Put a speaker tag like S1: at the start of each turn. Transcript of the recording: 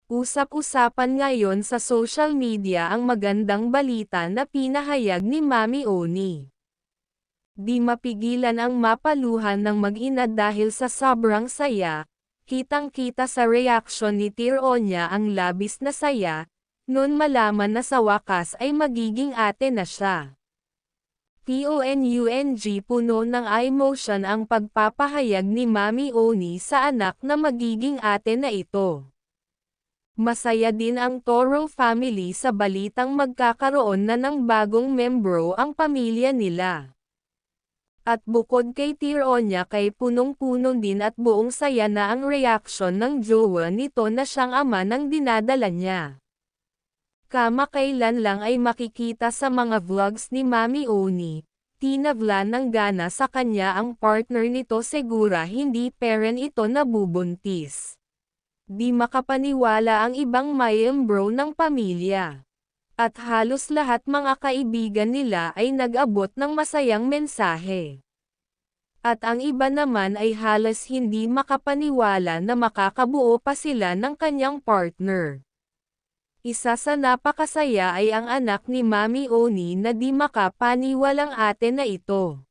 S1: Usap-usapan ngayon sa social media ang magandang balita na pinahayag ni Mami Oni. Di mapigilan ang mapaluhan ng mag-ina dahil sa sobrang saya, kitang-kita sa reaksyon ni Tir Onya ang labis na saya, noon malaman na sa wakas ay magiging ate na siya. PONUNG puno ng emotion ang pagpapahayag ni Mami Oni sa anak na magiging ate na ito. Masaya din ang Toro family sa balitang magkakaroon na ng bagong membro ang pamilya nila. At bukod kay Tir Onya kay punong-puno din at buong saya na ang reaksyon ng jowa nito na siyang ama ng dinadala niya. Kamakailan lang ay makikita sa mga vlogs ni Mami Oni, tinabla ng gana sa kanya ang partner nito sigura hindi parent ito nabubuntis. Di makapaniwala ang ibang miyembro ng pamilya. At halos lahat mga kaibigan nila ay nag-abot ng masayang mensahe. At ang iba naman ay halos hindi makapaniwala na makakabuo pa sila ng kanyang partner. Isa sa napakasaya ay ang anak ni Mami Oni na di makapaniwalang ate na ito.